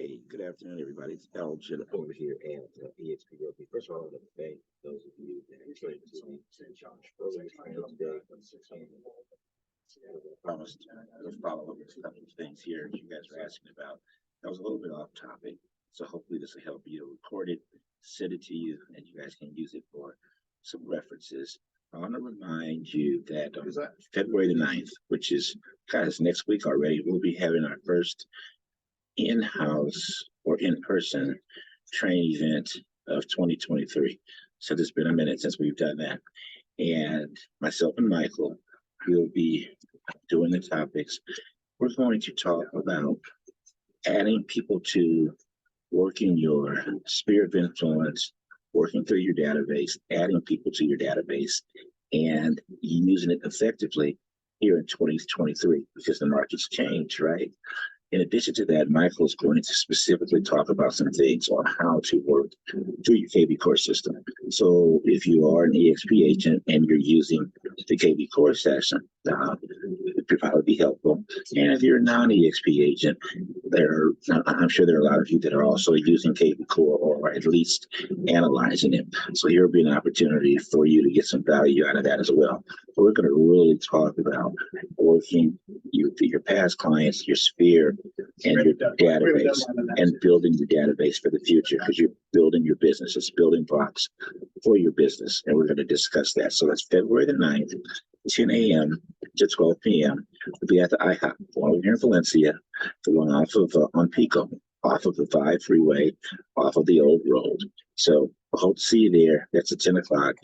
Hey, good afternoon, everybody. It's Elgin over here at eXp Realty. First of all, I want to thank those of you that tuned to me earlier today. I promised to follow up with a couple of things here you guys were asking about. That was a little bit off topic, so hopefully this will help you record it, send it to you, and you guys can use it for some references. I want to remind you that on February the 9th, which is guys next week already, we'll be having our first in-house or in-person training event of 2023. So it's been a minute since we've done that. And myself and Michael will be doing the topics. We're going to talk about adding people to working your sphere of influence, working through your database, adding people to your database, and using it effectively here in 2023 because the market's changed, right? In addition to that, Michael is going to specifically talk about some things on how to work through your KB Core system. So if you are an eXp agent and you're using the KB Core session, it could probably be helpful. And if you're a non-eXp agent, I'm sure there are a lot of you that are also using KB Core or at least analyzing it. So here will be an opportunity for you to get some value out of that as well. But we're going to really talk about working your past clients, your sphere, and your database, and building your database for the future because you're building your business. It's building blocks for your business, and we're going to discuss that. So that's February the 9th, 10 a.m. to 12 p.m. We'll be at the IHOP over here in Valencia, the one off of on Pico, off of the 5 freeway, off of the old road. So I hope to see you there. That's at 10 o'clock.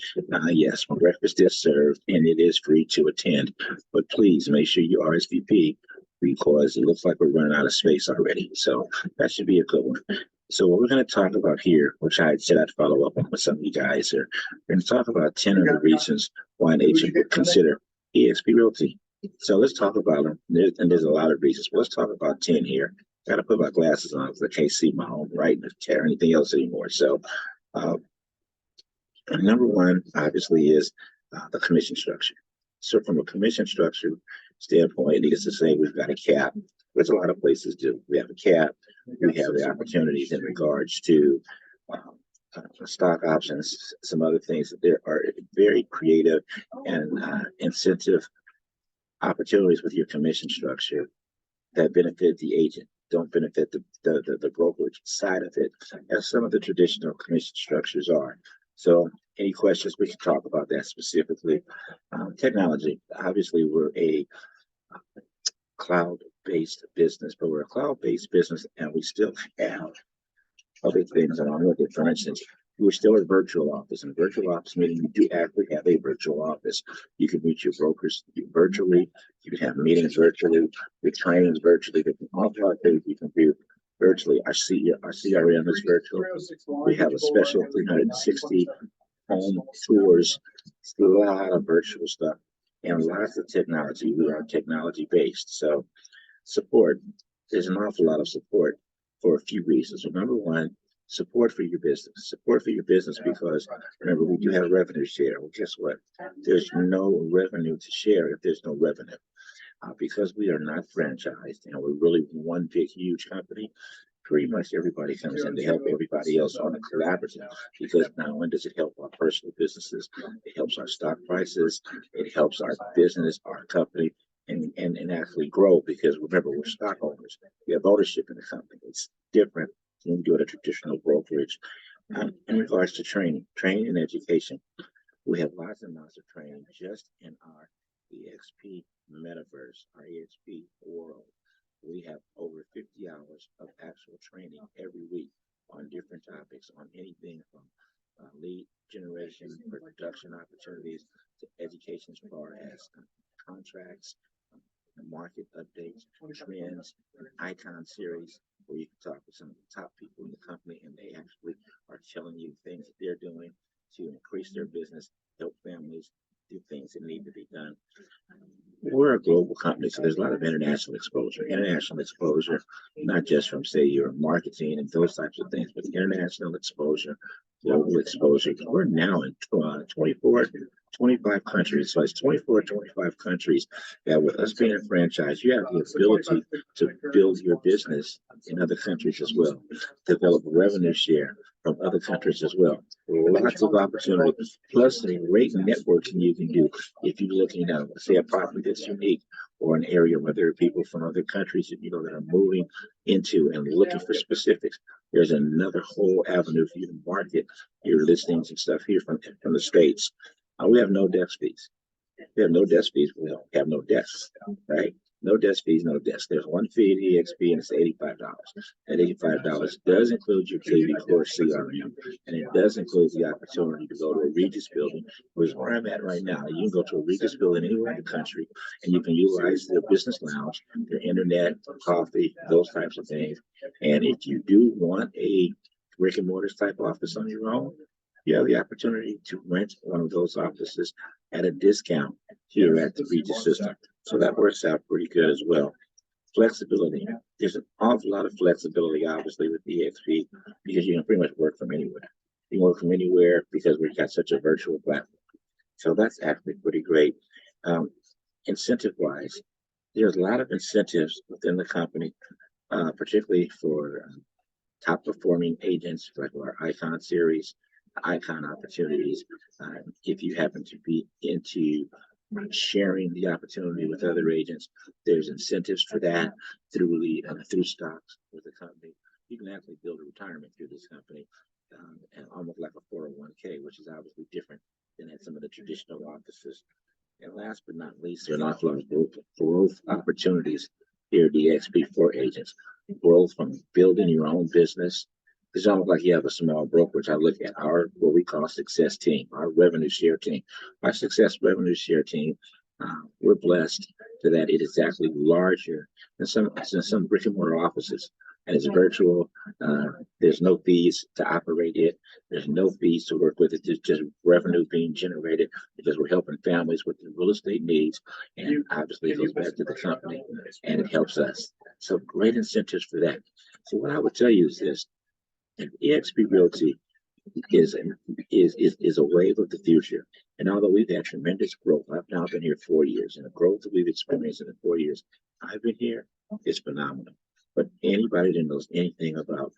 Yes, my breakfast is served, and it is free to attend. But please make sure you RSVP because it looks like we're running out of space already. So that should be a good one. So what we're going to talk about here, which I said I'd follow up on with some of you guys here, we're going to talk about 10 of the reasons why an agent would consider eXp Realty. So let's talk about them. There's a lot of reasons. But let's talk about 10 here. Got to put my glasses on because I can't see my own writing or anything else anymore. So number one, obviously, is the commission structure. So from a commission structure standpoint, needless to say, we've got a cap, which a lot of places do. We have a cap. We have the opportunities in regards to stock options, some other things. There are very creative and incentive opportunities with your commission structure that benefit the agent, don't benefit the brokerage side of it, as some of the traditional commission structures are. So any questions, we can talk about that specifically. Technology, obviously we're a cloud-based business, but we're a cloud-based business and we still have other things along with it. For instance, we're still a virtual office, and virtual office meaning you do actually have a virtual office. You can meet your brokers virtually, you can have meetings virtually, your trainings virtually, there's an awful lot of things you can do virtually. Our CRM is virtual. We have a special 360 home tours, a lot of virtual stuff, and lots of technology. We are technology based. So support, there's an awful lot of support for a few reasons. So number one, support for your business. Support for your business because remember, we do have revenue share. Well, guess what? There's no revenue to share if there's no revenue. Because we are not franchised and we're really one big, huge company, pretty much everybody comes in to help everybody else on a collaborative because not only does it help our personal businesses, it helps our stock prices, it helps our business, our company, and actually grow because remember, we're stockholders. We have ownership in the company. It's different than we do at a traditional brokerage. In regards to training and education, we have lots and lots of training just in our eXp metaverse, our eXp world. We have over 50 hours of actual training every week on different topics, on anything from lead generation, production opportunities, to education as far as contracts, market updates, trends, an icon series where you can talk with some of the top people in the company and they actually are telling you things that they're doing to increase their business, help families do things that need to be done. We're a global company, so there's a lot of international exposure. International exposure, not just from, say, your marketing and those types of things, but international exposure global exposure. We're now in 24, 25 countries. So it's 24, 25 countries that with us being a franchise, you have the ability to build your business in other countries as well, develop revenue share from other countries as well. Lots of opportunities, plus the great networking you can do if you're looking at, say, a property that's unique or an area where there are people from other countries that that are moving into and looking for specifics. There's another whole avenue for you to market your listings and stuff here from the States. We have no desk fees. We have no desk fees. We don't have no desks, right? No desk fees, no desk. There's one fee at eXp and it's $85. That $85 does include your KV Core CRM, and it does include the opportunity to go to a Regis building, which is where I'm at right now. You can go to a Regis building anywhere in the country, and you can utilize their business lounge, their internet, coffee, those types of things. And if you do want a brick and mortar type office on your own, you have the opportunity to rent one of those offices at a discount here at the Regis system. So that works out pretty good as well. Flexibility. There's an awful lot of flexibility, obviously, with eXp because you can pretty much work from anywhere. You can work from anywhere because we've got such a virtual platform. So that's actually pretty great. Incentive-wise, there's a lot of incentives within the company, particularly for top performing agents like our Icon series, Icon opportunities. If you happen to be into sharing the opportunity with other agents, there's incentives for that through stocks with the company. You can actually build a retirement through this company, and almost like a 401k, which is obviously different than at some of the traditional offices. And last but not least, there are an awful lot of growth opportunities here at eXp for agents. Growth from building your own business. It's almost like you have a small brokerage. I look at our what we call success team, our revenue share team. Our success revenue share team, we're blessed to that it is actually larger than some brick and mortar offices. And it's virtual. There's no fees to operate it. There's no fees to work with it. There's just revenue being generated because we're helping families with their real estate needs. And obviously it goes back to the company and it helps us. So great incentives for that. So what I would tell you is this. And eXp Realty is a wave of the future. And although we've had tremendous growth, I've now been here 4 years, and the growth that we've experienced in the 4 years I've been here is phenomenal. But anybody that knows anything about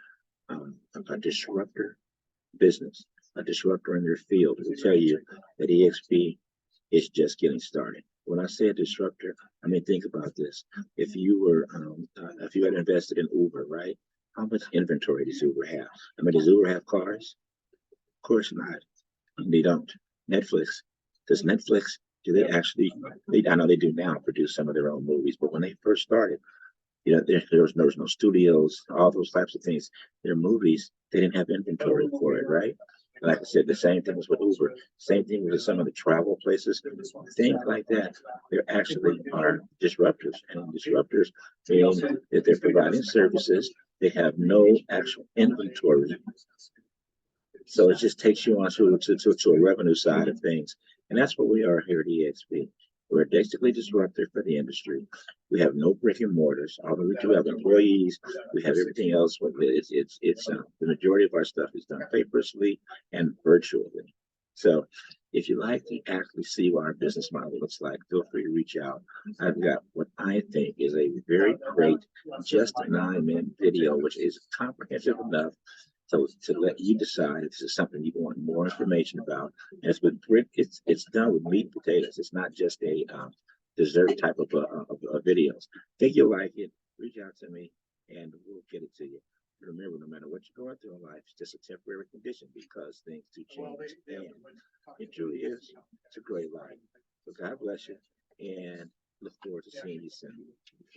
a disruptor business, a disruptor in their field, will tell you that eXp is just getting started. When I say a disruptor, I mean, think about this. If you had invested in Uber, right? How much inventory does Uber have? I mean, does Uber have cars? Of course not. They don't. Netflix. Does Netflix, do they actually, I know they do now produce some of their own movies, but when they first started, there was no studios, all those types of things. Their movies, they didn't have inventory for it, right? Like I said, the same thing was with Uber. Same thing with some of the travel places, things like that. There actually are disruptors, and disruptors mean that they're providing services. They have no actual inventory. So it just takes you on to a revenue side of things. And that's what we are here at eXp. We're basically disruptive for the industry. We have no brick and mortars, although we do have employees. We have everything else. But the majority of our stuff is done paperlessly and virtually. So if you like to actually see what our business model looks like, feel free to reach out. I've got what I think is a very great, just a 9-minute video, which is comprehensive enough to let you decide if this is something you want more information about. And it's done with meat and potatoes. It's not just a dessert type of videos. Think you'll like it. Reach out to me and we'll get it to you. Remember, no matter what you're going through in life, it's just a temporary condition because things do change. And it truly is. It's a great life. So God bless you and look forward to seeing you soon.